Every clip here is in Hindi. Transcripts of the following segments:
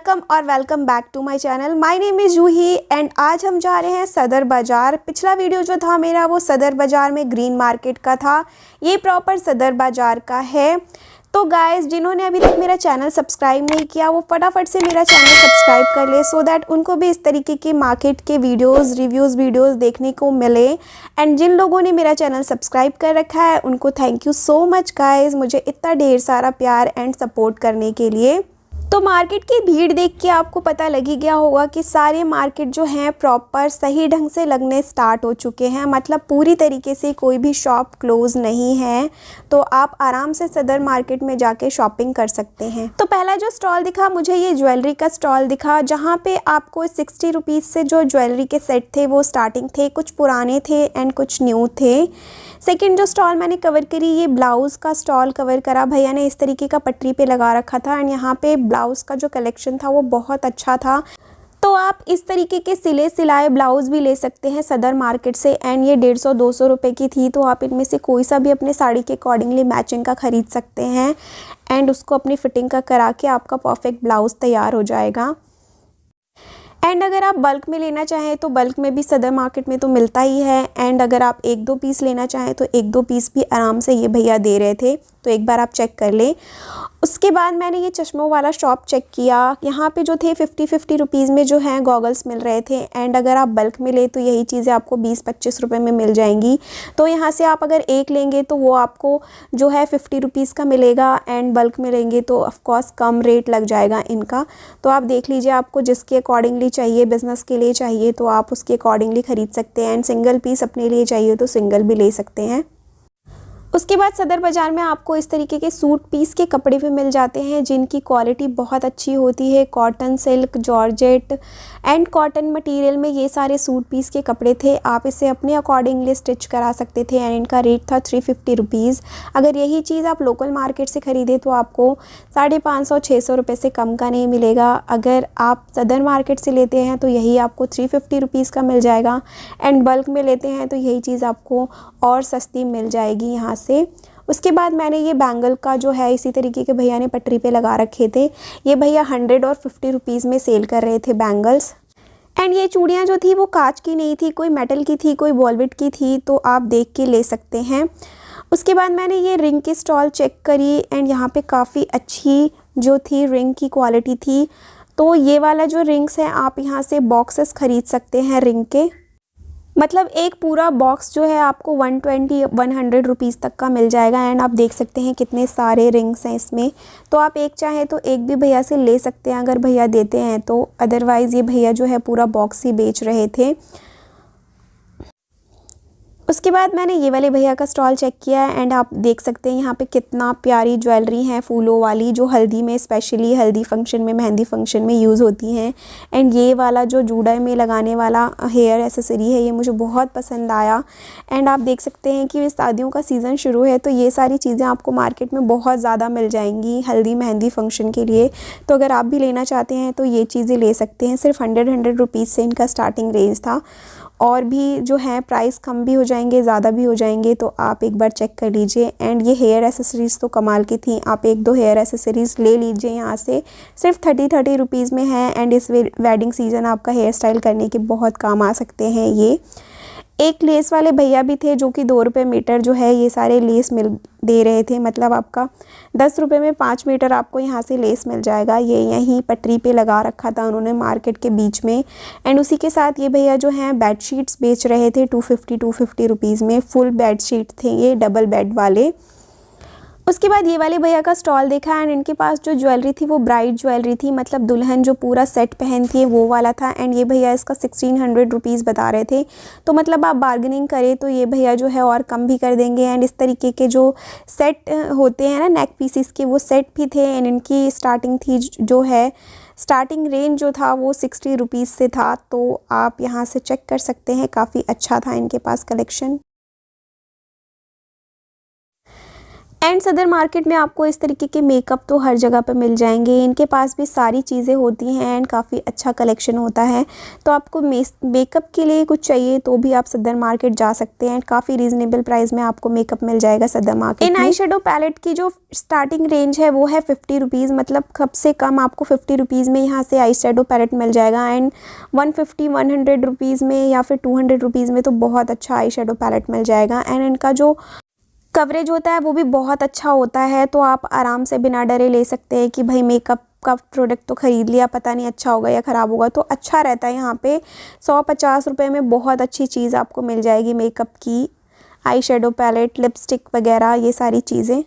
वेलकम और welcome back to my channel. My name is Juhi and आज हम जा रहे हैं सदर बाज़ार। पिछला वीडियो जो था मेरा वो सदर बाज़ार में ग्रीन मार्केट का था, ये प्रॉपर सदर बाज़ार का है। तो गाइस, जिन्होंने अभी तक मेरा चैनल सब्सक्राइब नहीं किया वो फटाफट से मेरा चैनल सब्सक्राइब कर ले, सो दैट उनको भी इस तरीके के मार्केट के वीडियोस रिव्यूज़ देखने को मिले। एंड जिन लोगों ने मेरा चैनल सब्सक्राइब कर रखा है उनको thank you so much guys, मुझे इतना ढेर सारा प्यार एंड सपोर्ट करने के लिए। तो मार्केट की भीड़ देख के आपको पता लग ही गया होगा कि सारे मार्केट जो हैं प्रॉपर सही ढंग से लगने स्टार्ट हो चुके हैं, मतलब पूरी तरीके से कोई भी शॉप क्लोज़ नहीं है। तो आप आराम से सदर मार्केट में जाके शॉपिंग कर सकते हैं। तो पहला जो स्टॉल दिखा मुझे ये ज्वेलरी का स्टॉल दिखा, जहाँ पे आपको 60 रुपीज़ से जो ज्वेलरी के सेट थे वो स्टार्टिंग थे, कुछ पुराने थे एंड कुछ न्यू थे। सेकंड जो स्टॉल मैंने कवर करी, ये ब्लाउज़ का स्टॉल कवर करा। भैया ने इस तरीके का पटरी पे लगा रखा था एंड यहाँ पे ब्लाउज़ का जो कलेक्शन था वो बहुत अच्छा था। तो आप इस तरीके के सिले सिलाए ब्लाउज़ भी ले सकते हैं सदर मार्केट से एंड ये 150-200 रुपये की थी। तो आप इनमें से कोई सा भी अपने साड़ी के अकॉर्डिंगली मैचिंग का ख़रीद सकते हैं एंड उसको अपनी फिटिंग का करा के आपका परफेक्ट ब्लाउज़ तैयार हो जाएगा। एंड अगर आप बल्क में लेना चाहें तो बल्क में भी सदर मार्केट में तो मिलता ही है। एंड अगर आप 1-2 पीस लेना चाहें तो 1-2 पीस भी आराम से ये भैया दे रहे थे, तो एक बार आप चेक कर लें। उसके बाद मैंने ये चश्मों वाला शॉप चेक किया, यहाँ पे जो थे 50-50 रुपीज़ में जो हैं गॉगल्स मिल रहे थे। एंड अगर आप बल्क में ले तो यही चीज़ें आपको 20-25 रुपये में मिल जाएंगी। तो यहाँ से आप अगर एक लेंगे तो वो आपको जो है 50 रुपीज़ का मिलेगा एंड बल्क में लेंगे तो ऑफकोर्स कम रेट लग जाएगा इनका। तो आप देख लीजिए, आपको जिसके अकॉर्डिंगली चाहिए, बिज़नेस के लिए चाहिए तो आप उसके अकॉर्डिंगली ख़रीद सकते हैं एंड सिंगल पीस अपने लिए चाहिए तो सिंगल भी ले सकते हैं। उसके बाद सदर बाज़ार में आपको इस तरीके के सूट पीस के कपड़े भी मिल जाते हैं जिनकी क्वालिटी बहुत अच्छी होती है। Cotton, silk, georgette and cotton material में ये सारे सूट पीस के कपड़े थे। आप इसे अपने अकॉर्डिंगली स्टिच करा सकते थे एंड इनका रेट था 350 रुपीज़। अगर यही चीज़ आप लोकल मार्केट से ख़रीदे तो आपको 550-600 रुपये से कम का नहीं मिलेगा। अगर आप सदर मार्केट से लेते हैं तो यही आपको 350 रुपीज़ का मिल जाएगा एंड बल्क में लेते हैं तो यही चीज़ आपको और सस्ती मिल जाएगी यहाँ से। उसके बाद मैंने ये बैंगल का जो है इसी तरीके के भैया ने पटरी पे लगा रखे थे। ये भैया 100 और 50 रुपीज़ में सेल कर रहे थे बैंगल्स। एंड ये चूड़ियाँ जो थी वो कांच की नहीं थी, कोई मेटल की थी, कोई वॉलवेट की थी, तो आप देख के ले सकते हैं। उसके बाद मैंने ये रिंग की स्टॉल चेक करी एंड यहाँ पे काफ़ी अच्छी जो थी रिंग की क्वालिटी थी। तो ये वाला जो रिंग्स हैं आप यहाँ से बॉक्सेस ख़रीद सकते हैं रिंग के, मतलब एक पूरा बॉक्स जो है आपको 120-100 रुपीज़ तक का मिल जाएगा। एंड आप देख सकते हैं कितने सारे रिंग्स हैं इसमें। तो आप एक चाहें तो एक भी भैया से ले सकते हैं अगर भैया देते हैं तो, अदरवाइज़ ये भैया जो है पूरा बॉक्स ही बेच रहे थे। उसके बाद मैंने ये वाले भैया का स्टॉल चेक किया एंड आप देख सकते हैं यहाँ पे कितना प्यारी ज्वेलरी है फूलों वाली, जो हल्दी में, स्पेशली हल्दी फंक्शन में, मेहंदी फंक्शन में यूज़ होती हैं। एंड ये वाला जो जूड़ा में लगाने वाला हेयर एसेसरी है ये मुझे बहुत पसंद आया। एंड आप देख सकते हैं कि शादियों का सीज़न शुरू है तो ये सारी चीज़ें आपको मार्केट में बहुत ज़्यादा मिल जाएंगी हल्दी मेहंदी फंक्शन के लिए। तो अगर आप भी लेना चाहते हैं तो ये चीज़ें ले सकते हैं। सिर्फ 100 रुपीज़ से इनका स्टार्टिंग रेंज था, और भी जो है प्राइस कम भी हो जाएंगे, ज़्यादा भी हो जाएंगे, तो आप एक बार चेक कर लीजिए। एंड ये हेयर एसेसरीज़ तो कमाल की थी, आप 1-2 हेयर एसेसरीज़ ले लीजिए यहाँ से, सिर्फ 30 रुपीज़ में है। एंड इस वेडिंग सीज़न आपका हेयर स्टाइल करने के बहुत काम आ सकते हैं ये। एक लेस वाले भैया भी थे जो कि 2 रुपये मीटर जो है ये सारे लेस मिल दे रहे थे, मतलब आपका 10 रुपये में 5 मीटर आपको यहाँ से लेस मिल जाएगा। ये यहीं पटरी पे लगा रखा था उन्होंने मार्केट के बीच में। एंड उसी के साथ ये भैया जो हैं बेडशीट्स बेच रहे थे 250 रुपीज़ में। फुल बेडशीट थे ये, डबल बेड वाले। उसके बाद ये वाले भैया का स्टॉल देखा एंड इनके पास जो ज्वेलरी थी वो ब्राइड ज्वेलरी थी, मतलब दुल्हन जो पूरा सेट पहनती है वो वाला था। एंड ये भैया इसका 1600 रुपीज़ बता रहे थे, तो मतलब आप बार्गेनिंग करें तो ये भैया जो है और कम भी कर देंगे। एंड इस तरीके के जो सेट होते हैं ना नेक पीसीस के, वो सेट भी थे एंड इनकी स्टार्टिंग थी जो है, स्टार्टिंग रेंज जो था वो 60 रुपीज़ से था। तो आप यहाँ से चेक कर सकते हैं, काफ़ी अच्छा था इनके पास कलेक्शन। एंड सदर मार्केट में आपको इस तरीके के मेकअप तो हर जगह पे मिल जाएंगे। इनके पास भी सारी चीज़ें होती हैं एंड काफ़ी अच्छा कलेक्शन होता है। तो आपको मेकअप के लिए कुछ चाहिए तो भी आप सदर मार्केट जा सकते हैं एंड काफ़ी रीज़नेबल प्राइस में आपको मेकअप मिल जाएगा सदर मार्केट। इन आई शेडो पैलेट की जो स्टार्टिंग रेंज है वो है 50 रुपीज़, मतलब सबसे कम आपको 50 रुपीज़ में यहाँ से आई शेडो पैलेट मिल जाएगा। एंड 150-100 रुपीज़ में या फिर 200 रुपीज़ में तो बहुत अच्छा आई शेडो पैलेट मिल जाएगा। एंड इनका जो कवरेज होता है वो भी बहुत अच्छा होता है, तो आप आराम से बिना डरे ले सकते हैं कि भाई मेकअप का प्रोडक्ट तो ख़रीद लिया, पता नहीं अच्छा होगा या ख़राब होगा, तो अच्छा रहता है। यहाँ पे 150 रुपये में बहुत अच्छी चीज़ आपको मिल जाएगी मेकअप की, आई शेडो पैलेट, लिपस्टिक वगैरह ये सारी चीज़ें।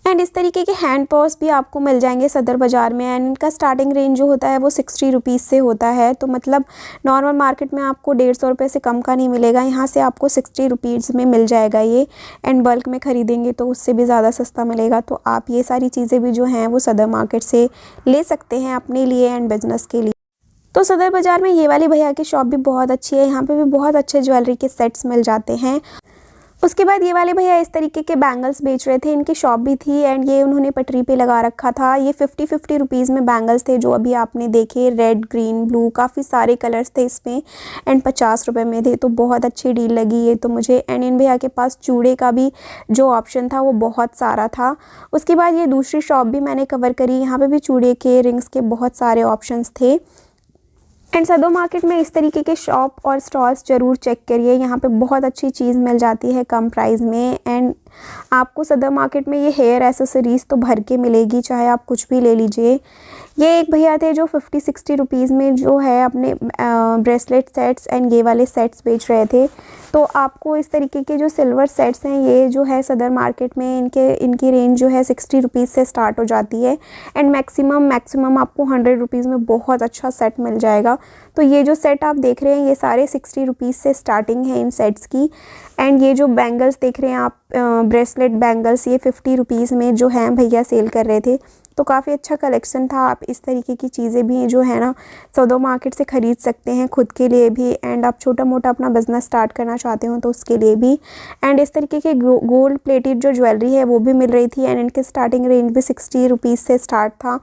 एंड इस तरीके के हैंड पर्स भी आपको मिल जाएंगे सदर बाज़ार में। एंड इनका स्टार्टिंग रेंज जो होता है वो 60 रुपीज़ से होता है, तो मतलब नॉर्मल मार्केट में आपको 150 रुपये से कम का नहीं मिलेगा, यहाँ से आपको 60 रुपीज़ में मिल जाएगा ये। एंड बल्क में ख़रीदेंगे तो उससे भी ज़्यादा सस्ता मिलेगा। तो आप ये सारी चीज़ें भी जो हैं वो सदर मार्केट से ले सकते हैं अपने लिए एंड बिज़नेस के लिए। तो सदर बाज़ार में ये वाली भैया की शॉप भी बहुत अच्छी है, यहाँ पे भी बहुत अच्छे ज्वेलरी के सेट्स मिल जाते हैं। उसके बाद ये वाले भैया इस तरीके के बैंगल्स बेच रहे थे, इनकी शॉप भी थी एंड ये उन्होंने पटरी पे लगा रखा था। ये 50-50 रुपीज़ में बैंगल्स थे जो अभी आपने देखे, रेड, ग्रीन, ब्लू, काफ़ी सारे कलर्स थे इसमें एंड 50 रुपये में थे, तो बहुत अच्छी डील लगी ये तो मुझे। एंड इन भैया के पास चूड़े का भी जो ऑप्शन था वो बहुत सारा था। उसके बाद ये दूसरी शॉप भी मैंने कवर करी, यहाँ पर भी चूड़े के, रिंग्स के बहुत सारे ऑप्शंस थे। एंड सदर मार्केट में इस तरीके के शॉप और स्टॉल्स ज़रूर चेक करिए, यहाँ पे बहुत अच्छी चीज़ मिल जाती है कम प्राइस में। एंड आपको सदर मार्केट में ये हेयर एसेसरीज़ तो भर के मिलेगी, चाहे आप कुछ भी ले लीजिए। ये एक भैया थे जो 50-60 रुपीज़ में जो है अपने ब्रेसलेट सेट्स एंड ये वाले सेट्स बेच रहे थे। तो आपको इस तरीके के जो सिल्वर सेट्स हैं ये जो है सदर मार्केट में इनकी रेंज जो है 60 रुपीज़ से स्टार्ट हो जाती है एंड मैक्सिमम आपको 100 रुपीज़ में बहुत अच्छा सेट मिल जाएगा। तो ये जो सेट आप देख रहे हैं ये सारे 60 रुपीज़ से स्टार्टिंग है इन सेट्स की। एंड ये जो बैंगल्स देख रहे हैं आप, ब्रेसलेट बैंगल्स, ये 50 रुपीज़ में जो है भैया सेल कर रहे थे, तो काफ़ी अच्छा कलेक्शन था। आप इस तरीके की चीज़ें भी जो है ना सदर मार्केट से ख़रीद सकते हैं खुद के लिए भी एंड आप छोटा मोटा अपना बिज़नेस स्टार्ट करना चाहते हो तो उसके लिए भी। एंड इस तरीके के गोल्ड प्लेटेड जो ज्वेलरी है वो भी मिल रही थी एंड इनके स्टार्टिंग रेंज भी 60 रुपीज़ से स्टार्ट था,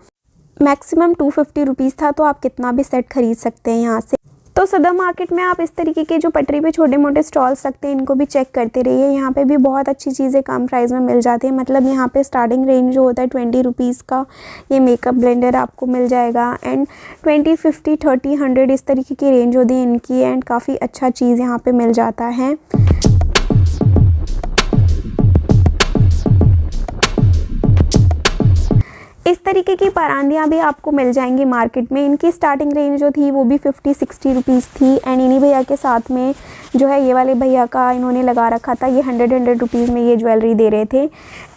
मैक्सिमम 250 रुपीज़ था, तो आप कितना भी सेट खरीद सकते हैं यहाँ से। तो सदर मार्केट में आप इस तरीके के जो पटरी पे छोटे मोटे स्टॉल्स रखते हैं इनको भी चेक करते रहिए, यहाँ पे भी बहुत अच्छी चीज़ें कम प्राइस में मिल जाती है। मतलब यहाँ पे स्टार्टिंग रेंज जो होता है 20 रुपीज़ का ये मेकअप ब्लेंडर आपको मिल जाएगा एंड 20, 50, 30, 100 इस तरीके की रेंज होती है इनकी एंड काफ़ी अच्छा चीज़ यहाँ पर मिल जाता है। इस तरीके की परांदियाँ भी आपको मिल जाएंगी मार्केट में। इनकी स्टार्टिंग रेंज जो थी वो भी 50-60 रुपीज़ थी एंड इन्हीं भैया के साथ में जो है ये वाले भैया का इन्होंने लगा रखा था, ये 100 रुपीज़ में ये ज्वेलरी दे रहे थे।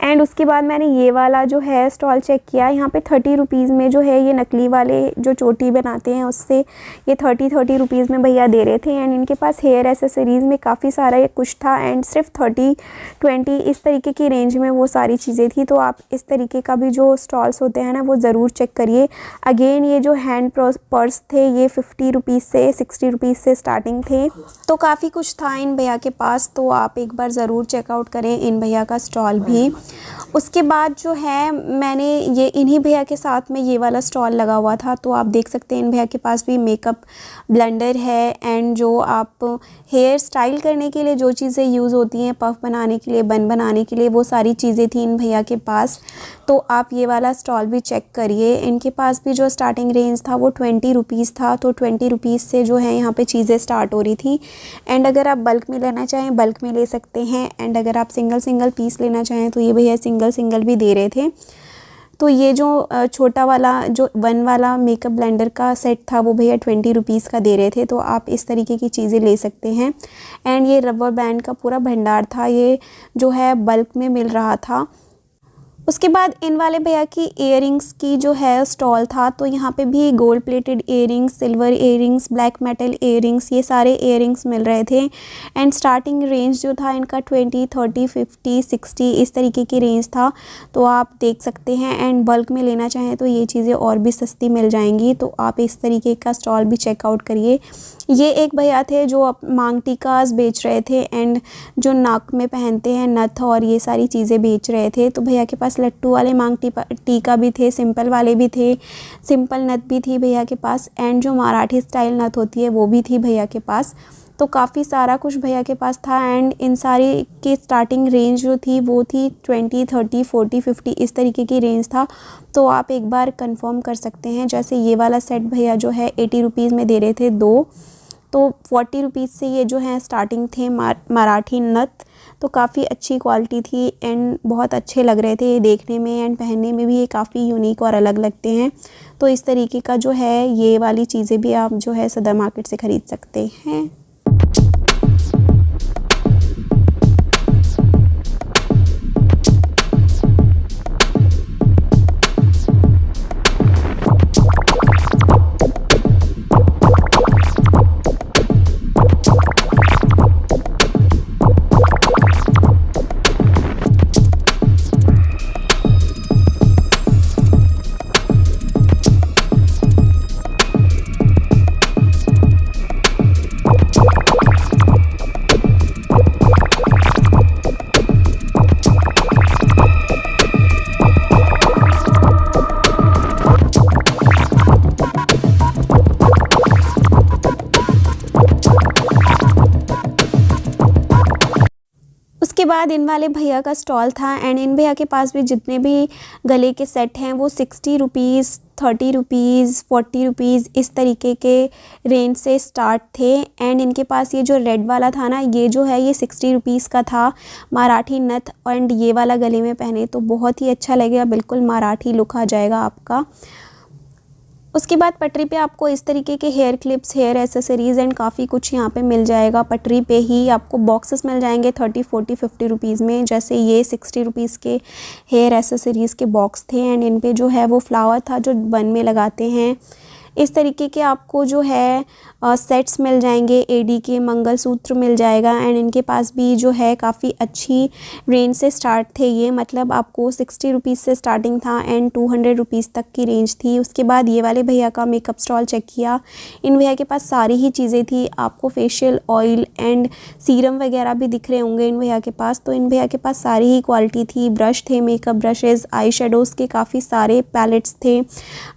एंड उसके बाद मैंने ये वाला जो है स्टॉल चेक किया, यहाँ पे 30 रुपीज़ में जो है ये नकली वाले जो चोटी बनाते हैं उससे ये 30 रुपीज़ में भैया दे रहे थे। एंड इनके पास हेयर एसेसरीज़ में काफ़ी सारा कुछ था एंड सिर्फ 30-20 इस तरीके की रेंज में वो सारी चीज़ें थी। तो आप इस तरीके का भी जो स्टॉल्स होते हैं ना वो ज़रूर चेक करिए। अगेन ये जो हैंड पर्स थे ये 50 रुपीज़ से 60 रुपीज़ से स्टार्टिंग थे, तो काफ़ी कुछ था इन भैया के पास, तो आप एक बार ज़रूर चेकआउट करें इन भैया का स्टॉल भी। उसके बाद जो है मैंने ये इन्हीं भैया के साथ में ये वाला स्टॉल लगा हुआ था, तो आप देख सकते हैं इन भैया के पास भी मेकअप ब्लेंडर है एंड जो आप हेयर स्टाइल करने के लिए जो चीज़ें यूज़ होती हैं, पफ बनाने के लिए, बन बनाने के लिए, वो सारी चीज़ें थी इन भैया के पास। तो आप ये वाला स्टॉल भी चेक करिए। इनके पास भी जो स्टार्टिंग रेंज था वो 20 रुपीज़ था, तो 20 रुपीज़ से जो है यहाँ पे चीज़ें स्टार्ट हो रही थी। एंड अगर आप बल्क में लेना चाहें बल्क में ले सकते हैं एंड अगर आप सिंगल पीस लेना चाहें तो ये भैया सिंगल भी दे रहे थे। तो ये जो छोटा वाला जो 1 वाला मेकअप ब्लेंडर का सेट था वो भैया 20 रुपीज़ का दे रहे थे, तो आप इस तरीके की चीज़ें ले सकते हैं। एंड ये रबर बैंड का पूरा भंडार था, ये जो है बल्क में मिल रहा था। उसके बाद इन वाले भैया की इयररिंग्स की जो है स्टॉल था, तो यहाँ पे भी gold plated earrings, silver earrings, black metal earrings, ये सारे इयररिंग्स मिल रहे थे। एंड स्टार्टिंग रेंज जो था इनका 20, 30, 50, 60 इस तरीके की रेंज था, तो आप देख सकते हैं। एंड बल्क में लेना चाहें तो ये चीज़ें और भी सस्ती मिल जाएंगी, तो आप इस तरीके का स्टॉल भी चेकआउट करिए। ये एक भैया थे जो मांग टीकास बेच रहे थे एंड जो नाक में पहनते हैं नथ और ये सारी चीज़ें बेच रहे थे। तो भैया के पास लट्टू वाले मांग टीका भी थे, सिंपल वाले भी थे, सिंपल नथ भी थी भैया के पास, एंड जो मराठी स्टाइल नथ होती है वो भी थी भैया के पास। तो काफ़ी सारा कुछ भैया के पास था। एंड इन सारे की स्टार्टिंग रेंज जो थी वो थी 20, 30, 40, 50 इस तरीके की रेंज था। तो आप एक बार कंफर्म कर सकते हैं। जैसे ये वाला सेट भैया जो है 80 रुपीज़ में दे रहे थे 2, तो 40 रुपीज़ से ये जो है स्टार्टिंग थे मराठी नथ। तो काफ़ी अच्छी क्वालिटी थी एंड बहुत अच्छे लग रहे थे ये देखने में, एंड पहनने में भी ये काफ़ी यूनिक और अलग लगते हैं। तो इस तरीके का जो है ये वाली चीज़ें भी आप जो है सदर मार्केट से ख़रीद सकते हैं। उसके बाद इन वाले भैया का स्टॉल था एंड इन भैया के पास भी जितने भी गले के सेट हैं वो 60 रुपीज़, 30 रुपीज़, 40 रुपीज़ इस तरीके के रेंज से स्टार्ट थे। एंड इनके पास ये जो रेड वाला था ना, ये जो है ये 60 रुपीज़ का था, मराठी नथ। एंड ये वाला गले में पहने तो बहुत ही अच्छा लगेगा, बिल्कुल मराठी लुक आ जाएगा आपका। उसके बाद पटरी पे आपको इस तरीके के hair clips, hair accessories and काफ़ी कुछ यहाँ पे मिल जाएगा। पटरी पे ही आपको बॉक्सेस मिल जाएंगे 30, 40, 50 रुपीज़ में। जैसे ये 60 रुपीज़ के हेयर एसेसरीज़ के बॉक्स थे एंड इन पे जो है वो फ्लावर था जो बन में लगाते हैं। इस तरीके के आपको जो है सेट्स मिल जाएंगे, एडी के मंगलसूत्र मिल जाएगा। एंड इनके पास भी जो है काफ़ी अच्छी रेंज से स्टार्ट थे ये, मतलब आपको 60 रुपीज़ से स्टार्टिंग था एंड 200 रुपीज़ तक की रेंज थी। उसके बाद ये वाले भैया का मेकअप स्टॉल चेक किया, इन भैया के पास सारी ही चीज़ें थी। आपको फेशियल ऑयल एंड सीरम वगैरह भी दिख रहे होंगे इन भैया के पास। तो इन भैया के पास सारी ही क्वालिटी थी, ब्रश थे, मेकअप ब्रशेज़, आई शेडोज़ के काफ़ी सारे पैलेट्स थे,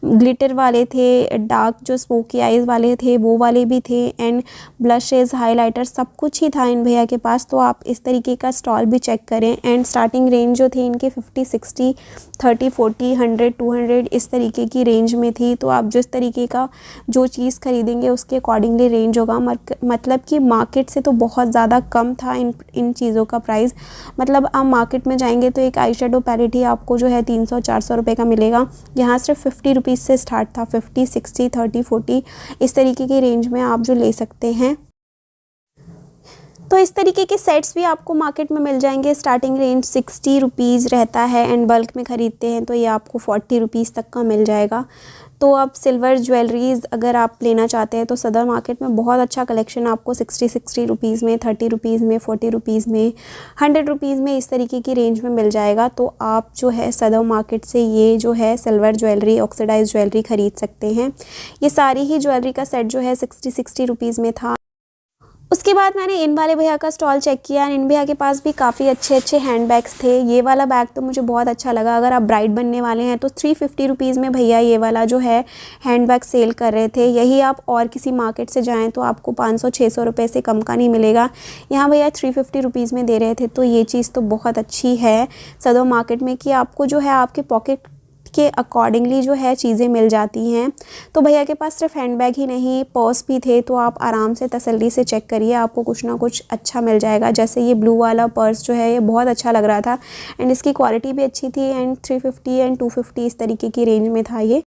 ग्लिटर वाले थे, डार्क जो स्मोकी आइज़ वाले थे वो वाले भी थे, एंड ब्लशेज़, हाइलाइटर सब कुछ ही था इन भैया के पास। तो आप इस तरीके का स्टॉल भी चेक करें। एंड स्टार्टिंग रेंज जो थी इनके 50, 60, 30, 40, 100, 200 इस तरीके की रेंज में थी। तो आप जिस तरीके का जो चीज़ खरीदेंगे उसके अकॉर्डिंगली रेंज होगा। मतलब कि मार्केट से तो बहुत ज़्यादा कम था इन चीज़ों का प्राइस। मतलब आप मार्केट में जाएंगे तो एक आई शेडो पैलेट ही आपको जो है 300, 400 रुपये का मिलेगा। यहाँ सिर्फ 50 रुपीज़ से स्टार्ट था, 50, 60, 30, 40 इस तरीके की रेंज में आप जो ले सकते हैं। तो इस तरीके के सेट्स भी आपको मार्केट में मिल जाएंगे। स्टार्टिंग रेंज 60 रुपीज़ रहता है एंड बल्क में ख़रीदते हैं तो ये आपको 40 रुपीज़ तक का मिल जाएगा। तो अब सिल्वर ज्वेलरीज़ अगर आप लेना चाहते हैं तो सदर मार्केट में बहुत अच्छा कलेक्शन आपको 60 रुपीज़ में, 30 रुपीज़ में, 40 रुपीज़ में, 100 रुपीज़ में इस तरीके की रेंज में मिल जाएगा। तो आप जो है सदर मार्केट से ये जो है सिल्वर ज्वेलरी, ऑक्सीडाइज ज्वेलरी ख़रीद सकते हैं। ये सारी ही ज्वेलरी का सेट जो है 60 रुपीज़ में था। उसके बाद मैंने इन वाले भैया का स्टॉल चेक किया। इन भैया के पास भी काफ़ी अच्छे हैंड बैग्स थे। ये वाला बैग तो मुझे बहुत अच्छा लगा। अगर आप ब्राइड बनने वाले हैं तो 350 रुपीज़ में भैया ये वाला जो है हैंड बैग सेल कर रहे थे। यही आप और किसी मार्केट से जाएं तो आपको 500-600 रुपये से कम का नहीं मिलेगा। यहाँ भैया 350 रुपीज़ में दे रहे थे। तो ये चीज़ तो बहुत अच्छी है सदर मार्केट में कि आपको जो है आपके पॉकेट के अकॉर्डिंगली जो है चीज़ें मिल जाती हैं। तो भैया के पास सिर्फ हैंडबैग ही नहीं, पर्स भी थे। तो आप आराम से तसल्ली से चेक करिए, आपको कुछ ना कुछ अच्छा मिल जाएगा। जैसे ये ब्लू वाला पर्स जो है ये बहुत अच्छा लग रहा था एंड इसकी क्वालिटी भी अच्छी थी एंड 350 एंड 250 इस तरीके की रेंज में था ये।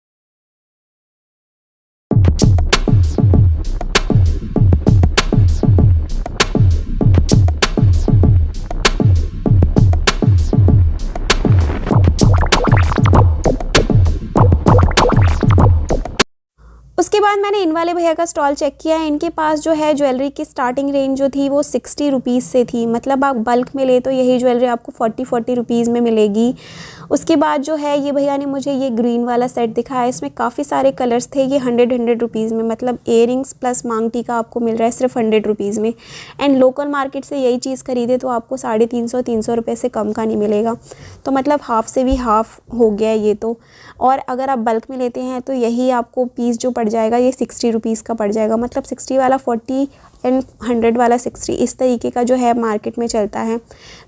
मैंने इन वाले भैया का स्टॉल चेक किया है। इनके पास जो है ज्वेलरी की स्टार्टिंग रेंज जो थी वो 60 रुपीज़ से थी, मतलब आप बल्क में ले तो यही ज्वेलरी आपको 40 रुपीज़ में मिलेगी। उसके बाद जो है ये भैया ने मुझे ये ग्रीन वाला सेट दिखाया, इसमें काफ़ी सारे कलर्स थे। ये 100 रुपीज़ में, मतलब इयरिंग्स प्लस मांग टीका आपको मिल रहा है सिर्फ 100 रुपीज़ में। एंड लोकल मार्केट से यही चीज़ खरीदे तो आपको 350 रुपये से कम का नहीं मिलेगा, तो मतलब हाफ़ से भी हाफ़ हो गया है ये तो। और अगर आप बल्क में लेते हैं तो यही आपको पीस जो पड़ जाएगा ये 60 रुपीज़ का पड़ जाएगा, मतलब 60 वाला 40 एंड 100 वाला 60, इस तरीके का जो है मार्केट में चलता है।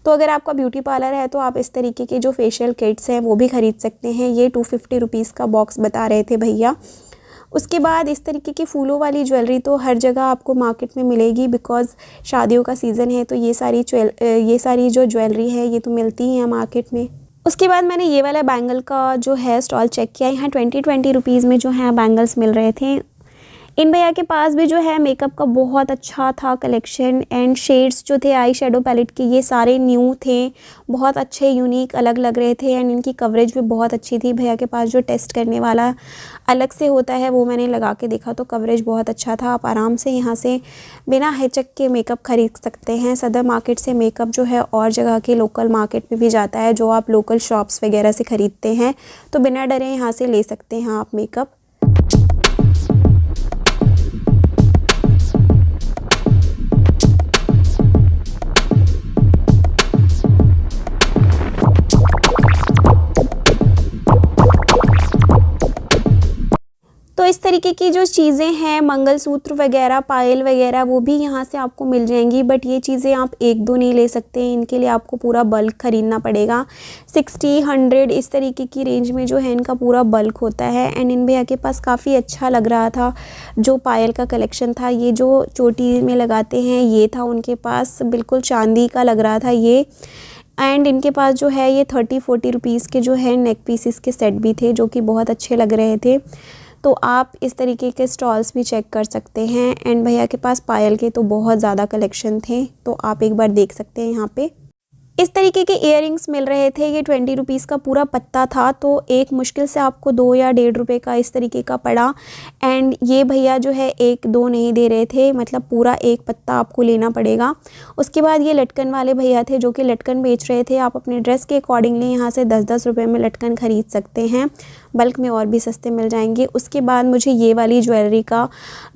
तो अगर आपका ब्यूटी पार्लर है तो आप इस तरीके के जो फेशियल किट्स हैं वो भी ख़रीद सकते हैं। ये 250 रुपीज़ का बॉक्स बता रहे थे भैया। उसके बाद इस तरीके की फूलों वाली ज्वेलरी तो हर जगह आपको मार्केट में मिलेगी, बिकॉज़ शादियों का सीज़न है तो ये सारी जो ज्वेलरी है ये तो मिलती ही है मार्केट में। उसके बाद मैंने ये वाला बैंगल का जो है स्टॉल चेक किया। यहाँ 20 रुपीज़ में जो है बैंगल्स मिल रहे थे। इन भैया के पास भी जो है मेकअप का बहुत अच्छा था कलेक्शन, एंड शेड्स जो थे आई शेडो पैलेट के ये सारे न्यू थे, बहुत अच्छे यूनिक अलग लग रहे थे। एंड इनकी कवरेज भी बहुत अच्छी थी। भैया के पास जो टेस्ट करने वाला अलग से होता है वो मैंने लगा के देखा तो कवरेज बहुत अच्छा था। आप आराम से यहाँ से बिना हिचक के मेकअप खरीद सकते हैं। सदर मार्केट से मेकअप जो है और जगह के लोकल मार्केट में भी जाता है, जो आप लोकल शॉप्स वगैरह से ख़रीदते हैं, तो बिना डरे यहाँ से ले सकते हैं आप मेकअप। तो इस तरीके की जो चीज़ें हैं मंगलसूत्र वगैरह, पायल वगैरह, वो भी यहाँ से आपको मिल जाएंगी। बट ये चीज़ें आप एक दो नहीं ले सकते, इनके लिए आपको पूरा बल्क ख़रीदना पड़ेगा। 60, 100 इस तरीके की रेंज में जो है इनका पूरा बल्क होता है। एंड इन भैया के पास काफ़ी अच्छा लग रहा था जो पायल का कलेक्शन था। ये जो चोटी में लगाते हैं ये था उनके पास, बिल्कुल चांदी का लग रहा था ये। एंड इनके पास जो है ये 30-40 रुपीज़ के जो है नेक पीसेस के सेट भी थे, जो कि बहुत अच्छे लग रहे थे। तो आप इस तरीके के स्टॉल्स भी चेक कर सकते हैं। एंड भैया के पास पायल के तो बहुत ज़्यादा कलेक्शन थे, तो आप एक बार देख सकते हैं यहाँ पे। इस तरीके के इयररिंग्स मिल रहे थे। ये 20 रुपीज़ का पूरा पत्ता था, तो एक मुश्किल से आपको 2 या 1.5 रुपये का इस तरीके का पड़ा। एंड ये भैया जो है 1-2 नहीं दे रहे थे, मतलब पूरा एक पत्ता आपको लेना पड़ेगा। उसके बाद ये लटकन वाले भैया थे जो कि लटकन बेच रहे थे। आप अपने ड्रेस के अकॉर्डिंगली यहाँ से 10-10 रुपये में लटकन ख़रीद सकते हैं, बल्क में और भी सस्ते मिल जाएंगे। उसके बाद मुझे ये वाली ज्वेलरी का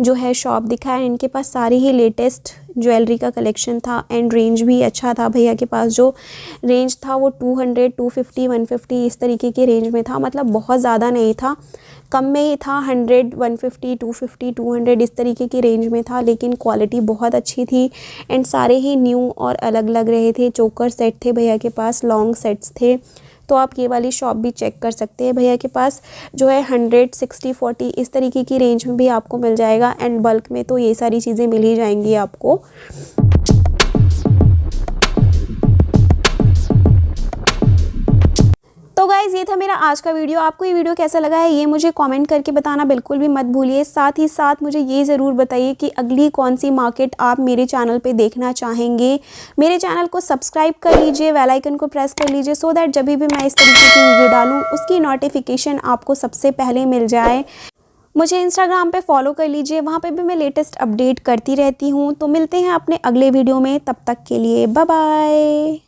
जो है शॉप दिखा है। इनके पास सारी ही लेटेस्ट ज्वेलरी का कलेक्शन था एंड रेंज भी अच्छा था। भैया के पास जो रेंज था वो 200, 250, 150 इस तरीके की रेंज में था, मतलब बहुत ज़्यादा नहीं था, कम में ही था। 100, 150, 250, 200 इस तरीके की रेंज में था, लेकिन क्वालिटी बहुत अच्छी थी एंड सारे ही न्यू और अलग लग रहे थे। चोकर सेट थे भैया के पास, लॉन्ग सेट्स थे। तो आप ये वाली शॉप भी चेक कर सकते हैं। भैया के पास जो है 100, 60, 40 इस तरीके की रेंज में भी आपको मिल जाएगा। एंड बल्क में तो ये सारी चीज़ें मिल ही जाएंगी आपको। तो गाइज़ ये था मेरा आज का वीडियो। आपको ये वीडियो कैसा लगा है ये मुझे कमेंट करके बताना बिल्कुल भी मत भूलिए। साथ ही साथ मुझे ये ज़रूर बताइए कि अगली कौन सी मार्केट आप मेरे चैनल पे देखना चाहेंगे। मेरे चैनल को सब्सक्राइब कर लीजिए, बेल आइकन को प्रेस कर लीजिए, सो दैट जब भी मैं इस तरीके की वीडियो डालूँ उसकी नोटिफिकेशन आपको सबसे पहले मिल जाए। मुझे इंस्टाग्राम पे फॉलो कर लीजिए, वहाँ पे भी मैं लेटेस्ट अपडेट करती रहती हूँ। तो मिलते हैं अपने अगले वीडियो में, तब तक के लिए बाय बाय।